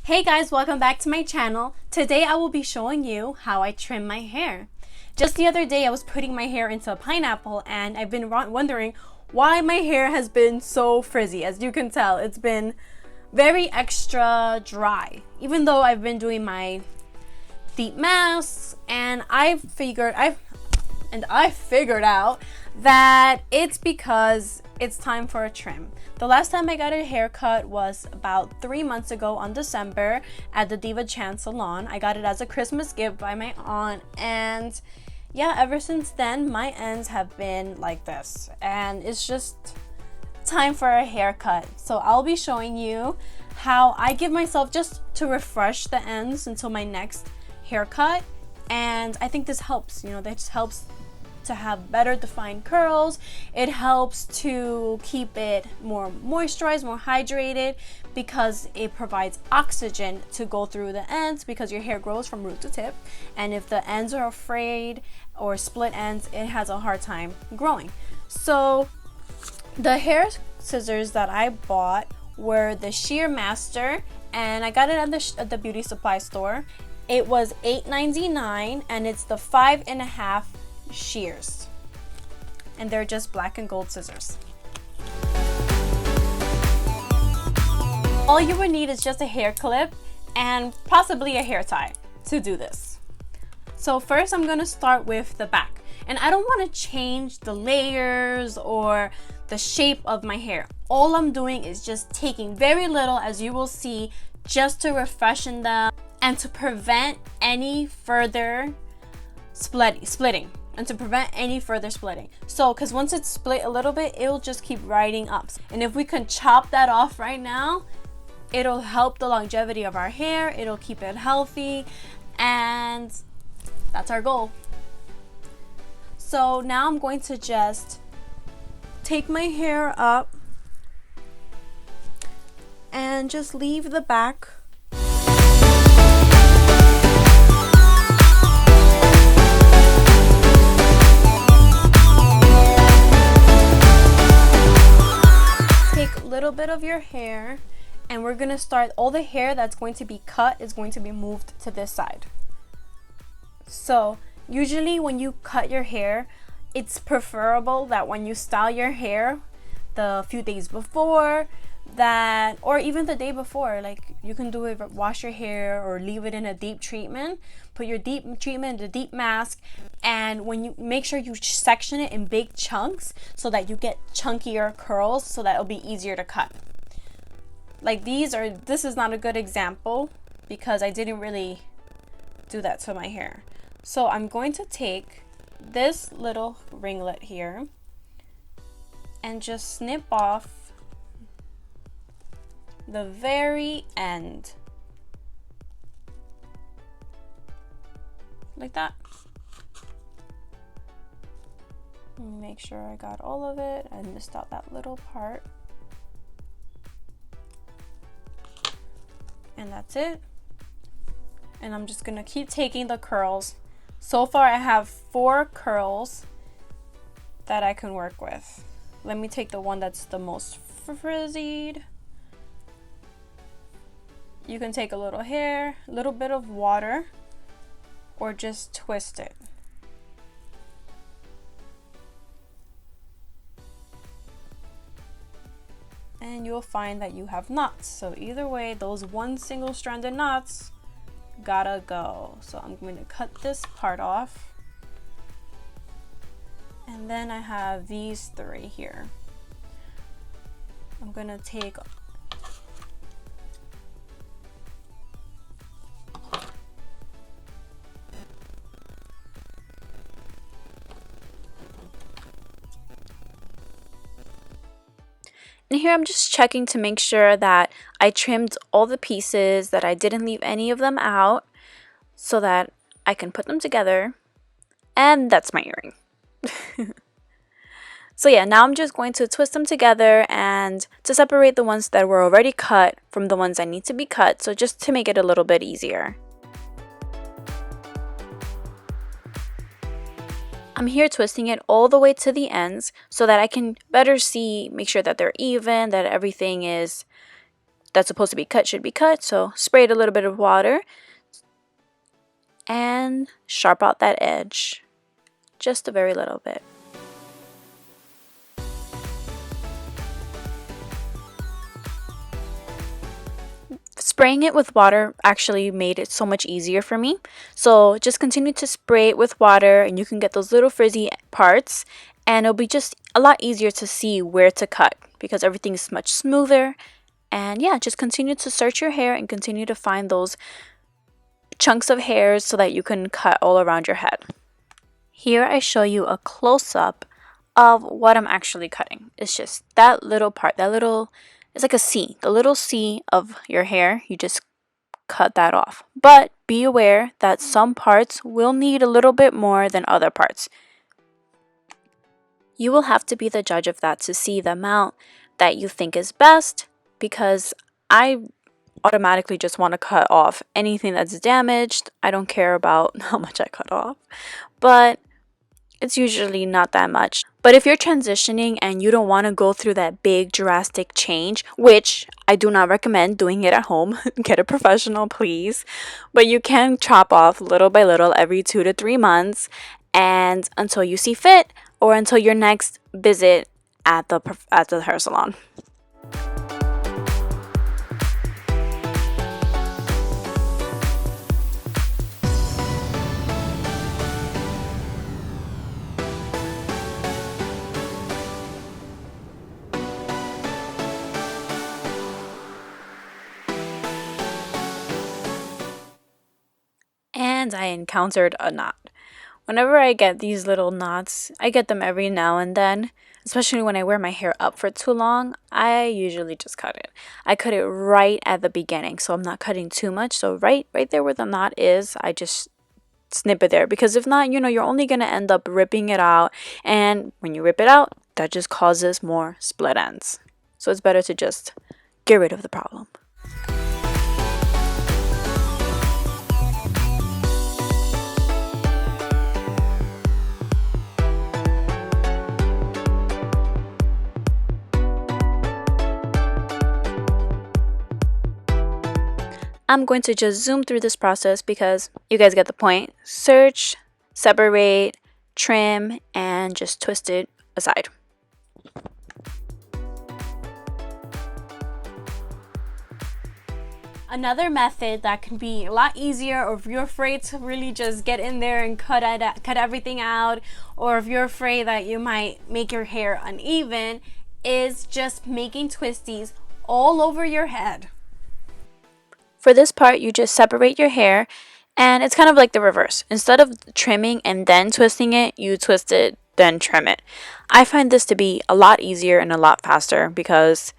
Hey guys, welcome back to my channel. Today I will be showing you how I trim my hair. Just the other day I was putting my hair into a pineapple and I've been wondering why my hair has been so frizzy. As you can tell, it's been very extra dry. Even though I've been doing my deep masks and I figured out that it's because it's time for a trim. The last time I got a haircut was about 3 months ago on December at the Diva Chan salon. I got it as a Christmas gift by my aunt, and yeah, ever since then my ends have been like this and it's just time for a haircut. So I'll be showing you how I give myself just to refresh the ends until my next haircut, and I think this helps, this helps to have better defined curls. It helps to keep it more moisturized, more hydrated, because it provides oxygen to go through the ends, because your hair grows from root to tip, and if the ends are frayed or split ends, it has a hard time growing. So the hair scissors that I bought were the Shear Master, and I got it at the beauty supply store. It was $8.99 and it's the 5.5 shears, and they're just black and gold scissors. All you would need is just a hair clip and possibly a hair tie to do this. So first I'm going to start with the back, and I don't want to change the layers or the shape of my hair. All I'm doing is just taking very little, as you will see, just to refreshen them and to prevent any further splitting. And to prevent any further splitting. So, because once it's split a little bit, it'll just keep riding up. And if we can chop that off right now, it'll help the longevity of our hair, it'll keep it healthy, and that's our goal. So now I'm going to just take my hair up and just leave the back. Little bit of your hair, and we're gonna start. All the hair that's going to be cut is going to be moved to this side. So usually when you cut your hair, it's preferable that when you style your hair the few days before that, or even the day before, like you can do it, wash your hair or leave it in a deep treatment, put your deep treatment, the deep mask, and when you make sure you section it in big chunks so that you get chunkier curls, so that it'll be easier to cut. Like this is not a good example because I didn't really do that to my hair. So I'm going to take this little ringlet here and just snip off the very end, like that. Make sure I got all of it. I missed out that little part, and that's it. And I'm just gonna keep taking the curls. So far I have 4 curls that I can work with. Let me take the one that's the most frizzied. You can take a little hair, a little bit of water, or just twist it. And you'll find that you have knots. So either way, those one single stranded knots gotta go. So I'm going to cut this part off. And then I have these 3 here. I'm gonna take and here I'm just checking to make sure that I trimmed all the pieces, that I didn't leave any of them out, so that I can put them together. And that's my earring. So yeah, now I'm just going to twist them together and to separate the ones that were already cut from the ones that need to be cut, so just to make it a little bit easier. I'm here twisting it all the way to the ends so that I can better see, make sure that they're even, that everything is that's supposed to be cut should be cut. So spray it a little bit of water and sharp out that edge just a very little bit. Spraying it with water actually made it so much easier for me. So just continue to spray it with water and you can get those little frizzy parts, and it'll be just a lot easier to see where to cut because everything is much smoother. And yeah, just continue to search your hair and continue to find those chunks of hairs so that you can cut all around your head. Here I show you a close-up of what I'm actually cutting. It's just that little part, it's like a C, the little C of your hair. You just cut that off. But be aware that some parts will need a little bit more than other parts. You will have to be the judge of that to see the amount that you think is best, because I automatically just want to cut off anything that's damaged. I don't care about how much I cut off, but it's usually not that much. But if you're transitioning and you don't want to go through that big drastic change, which I do not recommend doing it at home, get a professional please, but you can chop off little by little every 2 to 3 months, and until you see fit or until your next visit at the hair salon. And I encountered a knot. Whenever I get these little knots, I get them every now and then, especially when I wear my hair up for too long. I usually just cut it. I cut it right at the beginning, so I'm not cutting too much. So right there where the knot is, I just snip it there, because if not, you're only going to end up ripping it out, and when you rip it out, that just causes more split ends. So it's better to just get rid of the problem. I'm going to just zoom through this process because you guys get the point. Search, separate, trim, and just twist it aside. Another method that can be a lot easier, or if you're afraid to really just get in there and cut everything out, or if you're afraid that you might make your hair uneven, is just making twisties all over your head. For this part, you just separate your hair, and it's kind of like the reverse. Instead of trimming and then twisting it, you twist it, then trim it. I find this to be a lot easier and a lot faster because,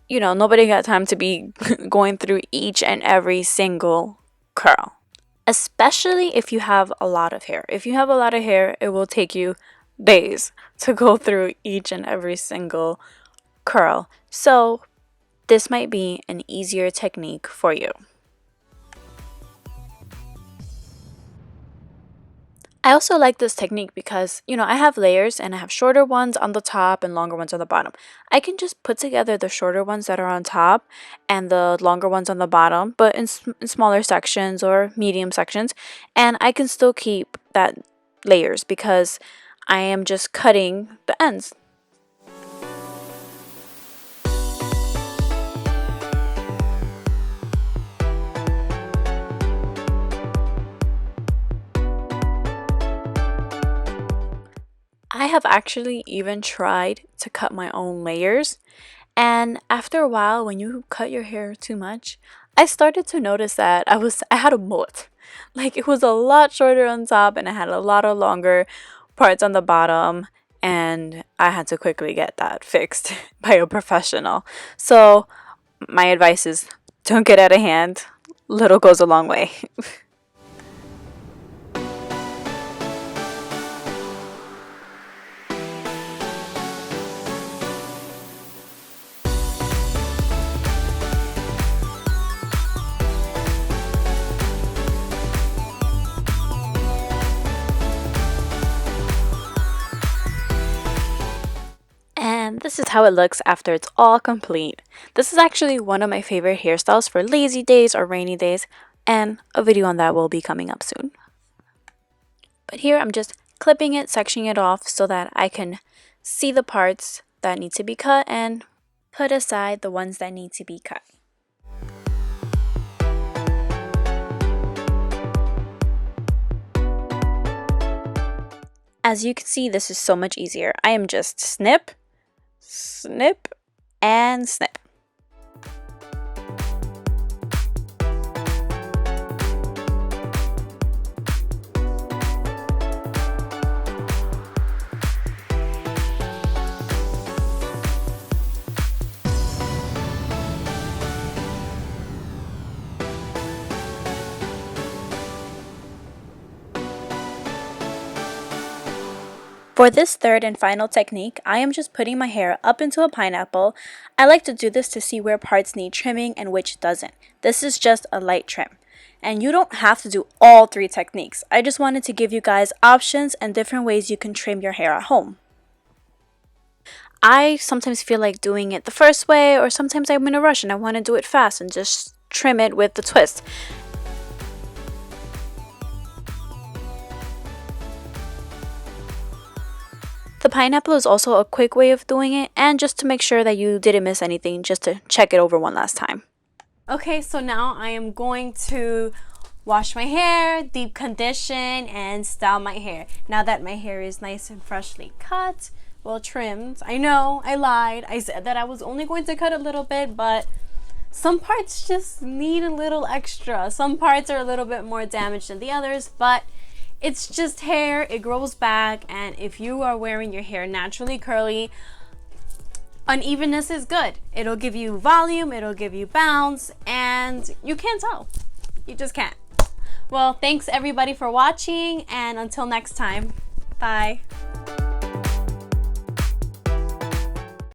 nobody got time to be going through each and every single curl. Especially if you have a lot of hair. If you have a lot of hair, it will take you days to go through each and every single curl. So this might be an easier technique for you. I also like this technique because, I have layers and I have shorter ones on the top and longer ones on the bottom. I can just put together the shorter ones that are on top and the longer ones on the bottom, but in smaller sections or medium sections, and I can still keep that layers because I am just cutting the ends. I have actually even tried to cut my own layers, and after a while, when you cut your hair too much, I started to notice that I had a mullet. Like, it was a lot shorter on top and I had a lot of longer parts on the bottom, and I had to quickly get that fixed by a professional. So my advice is don't get out of hand. Little goes a long way. And the this is how it looks after it's all complete. This is actually one of my favorite hairstyles for lazy days or rainy days, and a video on that will be coming up soon. But here I'm just clipping it, sectioning it off so that I can see the parts that need to be cut and put aside the ones that need to be cut. As you can see, this is so much easier. I am just snip, snip, and snip. For this third and final technique, I am just putting my hair up into a pineapple. I like to do this to see where parts need trimming and which doesn't. This is just a light trim. And you don't have to do all 3 techniques. I just wanted to give you guys options and different ways you can trim your hair at home. I sometimes feel like doing it the first way, or sometimes I'm in a rush and I want to do it fast and just trim it with the twist. The pineapple is also a quick way of doing it, and just to make sure that you didn't miss anything, just to check it over one last time. Okay, so now I am going to wash my hair, deep condition, and style my hair. Now that my hair is nice and freshly cut, well trimmed. I know, I lied. I said that I was only going to cut a little bit, but some parts just need a little extra. Some parts are a little bit more damaged than the others, but it's just hair, it grows back, and if you are wearing your hair naturally curly, unevenness is good. It'll give you volume, it'll give you bounce, and you can't tell. You just can't. Well, thanks everybody for watching, and until next time, bye.